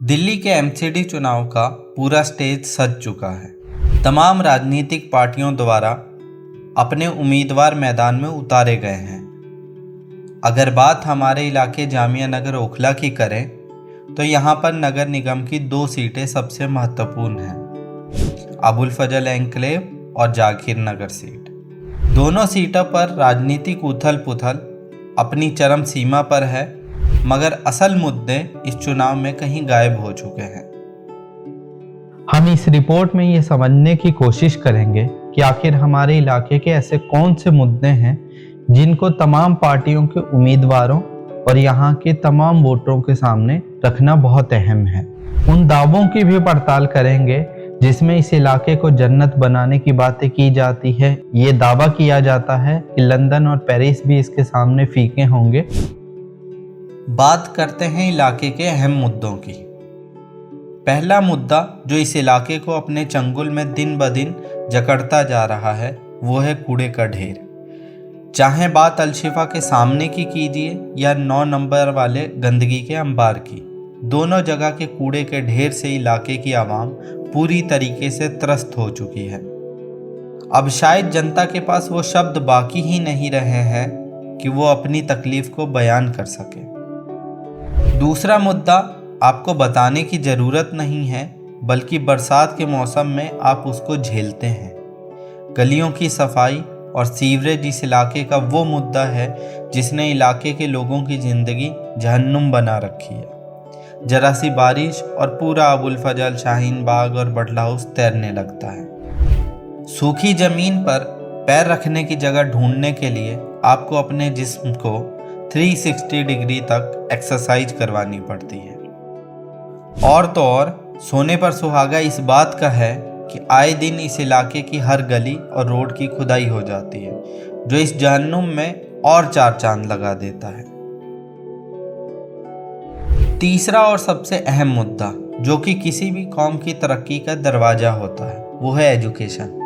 दिल्ली के एमसीडी चुनाव का पूरा स्टेज सज चुका है। तमाम राजनीतिक पार्टियों द्वारा अपने उम्मीदवार मैदान में उतारे गए हैं। अगर बात हमारे इलाके जामिया नगर ओखला की करें तो यहाँ पर नगर निगम की 2 सीटें सबसे महत्वपूर्ण हैं, अबुल फजल एन्क्लेव और जाकिर नगर सीट। दोनों सीटों पर राजनीतिक उथल पुथल अपनी चरम सीमा पर है, मगर असल मुद्दे इस चुनाव में कहीं गायब हो चुके हैं। हम इस रिपोर्ट में ये समझने की कोशिश करेंगे कि आखिर हमारे इलाके के ऐसे कौन से मुद्दे हैं जिनको तमाम पार्टियों के उम्मीदवारों और यहाँ के तमाम वोटरों के सामने रखना बहुत अहम है। उन दावों की भी पड़ताल करेंगे जिसमें इस इलाके को जन्नत बनाने की बातें की जाती है। ये दावा किया जाता है कि लंदन और पेरिस भी इसके सामने फीके होंगे। बात करते हैं इलाके के अहम मुद्दों की। पहला मुद्दा जो इस इलाके को अपने चंगुल में दिन ब दिन जकड़ता जा रहा है वो है कूड़े का ढेर। चाहे बात अलशिफा के सामने की कीजिए या 9 नंबर वाले गंदगी के अंबार की, दोनों जगह के कूड़े के ढेर से इलाके की आवाम पूरी तरीके से त्रस्त हो चुकी है। अब शायद जनता के पास वो शब्द बाकी ही नहीं रहे हैं कि वो अपनी तकलीफ को बयान कर सके। दूसरा मुद्दा आपको बताने की ज़रूरत नहीं है, बल्कि बरसात के मौसम में आप उसको झेलते हैं। गलियों की सफाई और सीवरेज इस इलाके का वो मुद्दा है जिसने इलाके के लोगों की ज़िंदगी जहन्नुम बना रखी है। जरा सी बारिश और पूरा अबुल फजल, शाहीन बाग और बटला हाउस तैरने लगता है। सूखी ज़मीन पर पैर रखने की जगह ढूंढने के लिए आपको अपने जिस्म को 360 डिग्री तक एक्सरसाइज करवानी पड़ती है। और तो और सोने पर सुहागा इस बात का है कि आए दिन इस इलाके की हर गली और रोड की खुदाई हो जाती है, जो इस जहन्नुम में और 4 चांद लगा देता है। तीसरा और सबसे अहम मुद्दा जो कि किसी भी कौम की तरक्की का दरवाजा होता है वो है एजुकेशन।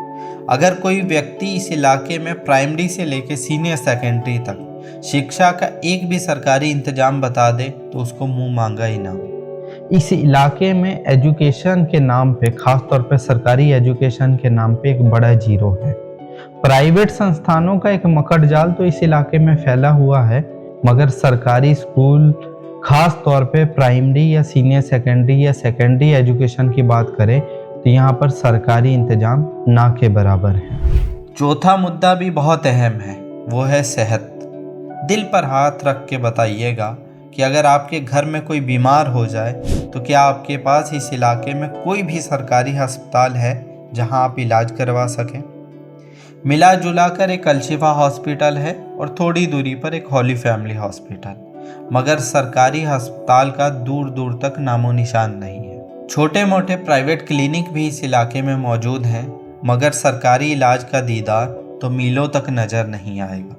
अगर कोई व्यक्ति इस इलाके में प्राइमरी से लेकर सीनियर सेकेंडरी तक शिक्षा का एक भी सरकारी इंतजाम बता दे तो उसको मुंह मांगा इनाम। इस इलाके में एजुकेशन के नाम पे, खास तौर पे सरकारी एजुकेशन के नाम पे एक बड़ा जीरो है। प्राइवेट संस्थानों का एक मकड़ जाल तो इस इलाके में फैला हुआ है, मगर सरकारी स्कूल, खास तौर पे प्राइमरी या सीनियर सेकेंडरी या सेकेंडरी एजुकेशन की बात करें तो यहाँ पर सरकारी इंतजाम ना के बराबर है। चौथा मुद्दा भी बहुत अहम है, वो है सेहत। दिल पर हाथ रख के बताइएगा कि अगर आपके घर में कोई बीमार हो जाए तो क्या आपके पास इस इलाके में कोई भी सरकारी अस्पताल है जहां आप इलाज करवा सकें? मिला जुला कर एक अलशिफा हॉस्पिटल है और थोड़ी दूरी पर एक हॉली फैमिली हॉस्पिटल, मगर सरकारी अस्पताल का दूर दूर तक नामो निशान नहीं है। छोटे मोटे प्राइवेट क्लिनिक भी इस इलाके में मौजूद हैं, मगर सरकारी इलाज का दीदार तो मीलों तक नज़र नहीं आएगा।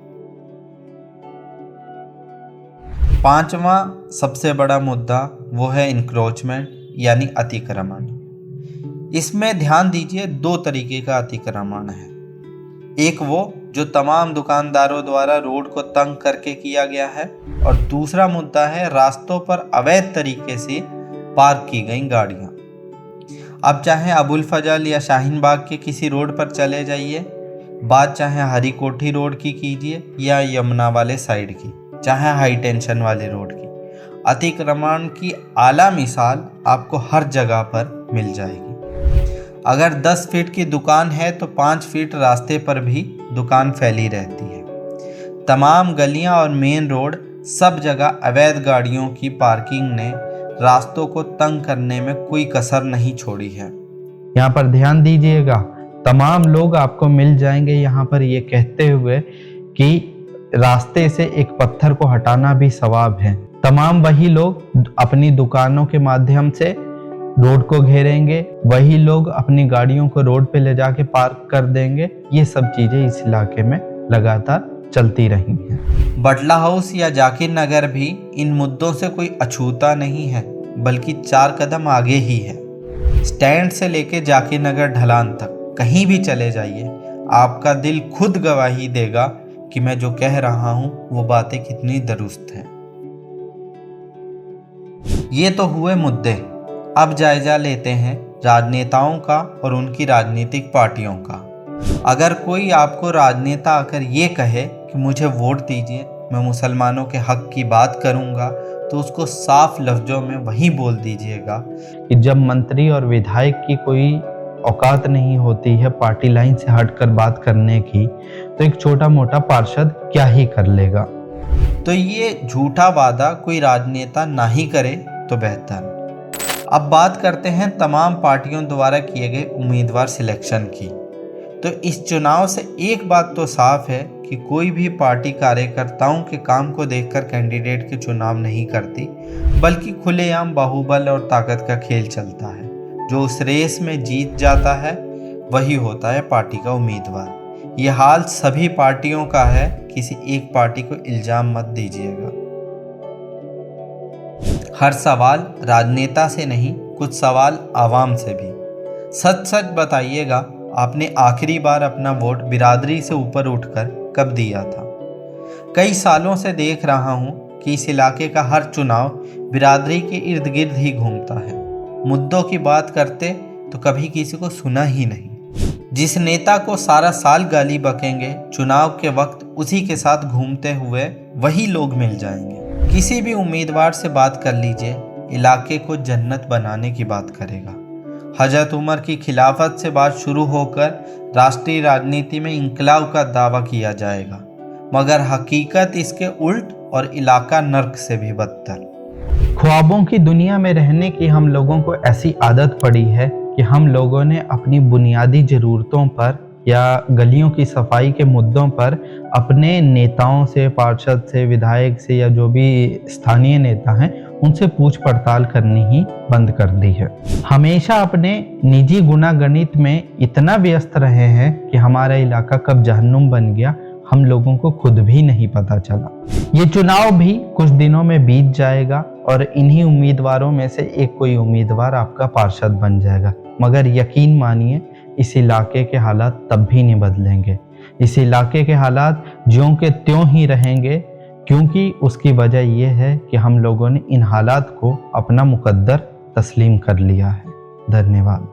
5वां सबसे बड़ा मुद्दा वो है इंक्रोचमेंट यानी अतिक्रमण। इसमें ध्यान दीजिए 2 तरीके का अतिक्रमण है। एक वो जो तमाम दुकानदारों द्वारा रोड को तंग करके किया गया है, और दूसरा मुद्दा है रास्तों पर अवैध तरीके से पार्क की गई गाड़ियाँ। अब चाहे अबुल फजल या शाहीन बाग के किसी रोड पर चले जाइए, बात चाहे हरी कोठी रोड की कीजिए या यमुना वाले साइड की, चाहे हाई टेंशन वाले रोड की, अतिक्रमण की आला मिसाल आपको हर जगह पर मिल जाएगी। अगर 10 फीट की दुकान है तो 5 फीट रास्ते पर भी दुकान फैली रहती है। तमाम गलियां और मेन रोड, सब जगह अवैध गाड़ियों की पार्किंग ने रास्तों को तंग करने में कोई कसर नहीं छोड़ी है। यहाँ पर ध्यान दीजिएगा, तमाम लोग आपको मिल जाएंगे यहाँ पर ये कहते हुए कि रास्ते से एक पत्थर को हटाना भी सवाब है। तमाम वही लोग अपनी दुकानों के माध्यम से रोड को घेरेंगे, वही लोग अपनी गाड़ियों को रोड पे ले जाके पार्क कर देंगे। ये सब चीजें इस इलाके में लगातार चलती रही हैं। बटला हाउस या जाकिर नगर भी इन मुद्दों से कोई अछूता नहीं है, बल्कि 4 कदम आगे ही है। स्टैंड से लेके जाकिर नगर ढलान तक कहीं भी चले जाइए, आपका दिल खुद गवाही देगा कि मैं जो कह रहा हूं वो बातें कितनी दुरुस्त हैं। ये तो हुए मुद्दे। अब जायजा लेते हैं राजनेताओं का और उनकी राजनीतिक पार्टियों का। अगर कोई आपको राजनेता आकर ये कहे कि मुझे वोट दीजिए, मैं मुसलमानों के हक की बात करूंगा, तो उसको साफ लफ्जों में वही बोल दीजिएगा कि जब मंत्री और विधायक की कोई औकात नहीं होती है पार्टी लाइन से हटकर बात करने की, तो एक छोटा मोटा पार्षद क्या ही कर लेगा। तो ये झूठा वादा कोई राजनेता ना ही करे तो बेहतर। अब बात करते हैं तमाम पार्टियों द्वारा किए गए उम्मीदवार सिलेक्शन की। तो इस चुनाव से एक बात तो साफ है कि कोई भी पार्टी कार्यकर्ताओं के काम को देखकर कैंडिडेट के चुनाव नहीं करती, बल्कि खुलेआम बाहुबल और ताकत का खेल चलता है। जो उस रेस में जीत जाता है वही होता है पार्टी का उम्मीदवार। ये हाल सभी पार्टियों का है, किसी एक पार्टी को इल्जाम मत दीजिएगा। हर सवाल राजनेता से नहीं, कुछ सवाल आवाम से भी। सच सच बताइएगा, आपने आखिरी बार अपना वोट बिरादरी से ऊपर उठकर कब दिया था? कई सालों से देख रहा हूं कि इस इलाके का हर चुनाव बिरादरी के इर्द गिर्द ही घूमता है। मुद्दों की बात करते तो कभी किसी को सुना ही नहीं। जिस नेता को सारा साल गाली बकेंगे, चुनाव के वक्त उसी के साथ घूमते हुए वही लोग मिल जाएंगे। किसी भी उम्मीदवार से बात कर लीजिए, इलाके को जन्नत बनाने की बात करेगा। हजरत उमर की खिलाफत से बात शुरू होकर राष्ट्रीय राजनीति में इंकलाब का दावा किया जाएगा, मगर हकीकत इसके उल्ट और इलाका नर्क से भी बदतर। ख्वाबों की दुनिया में रहने की हम लोगों को ऐसी आदत पड़ी है कि हम लोगों ने अपनी बुनियादी ज़रूरतों पर या गलियों की सफाई के मुद्दों पर अपने नेताओं से, पार्षद से, विधायक से या जो भी स्थानीय नेता हैं उनसे पूछ पड़ताल करनी ही बंद कर दी है। हमेशा अपने निजी गुनागणित में इतना व्यस्त रहे हैं कि हमारा इलाका कब जहन्नुम बन गया हम लोगों को खुद भी नहीं पता चला। ये चुनाव भी कुछ दिनों में बीत जाएगा और इन्हीं उम्मीदवारों में से एक कोई उम्मीदवार आपका पार्षद बन जाएगा, मगर यकीन मानिए इस इलाके के हालात तब भी नहीं बदलेंगे। इस इलाके के हालात ज्यों के त्यों ही रहेंगे, क्योंकि उसकी वजह यह है कि हम लोगों ने इन हालात को अपना मुकद्दर तस्लीम कर लिया है। धन्यवाद।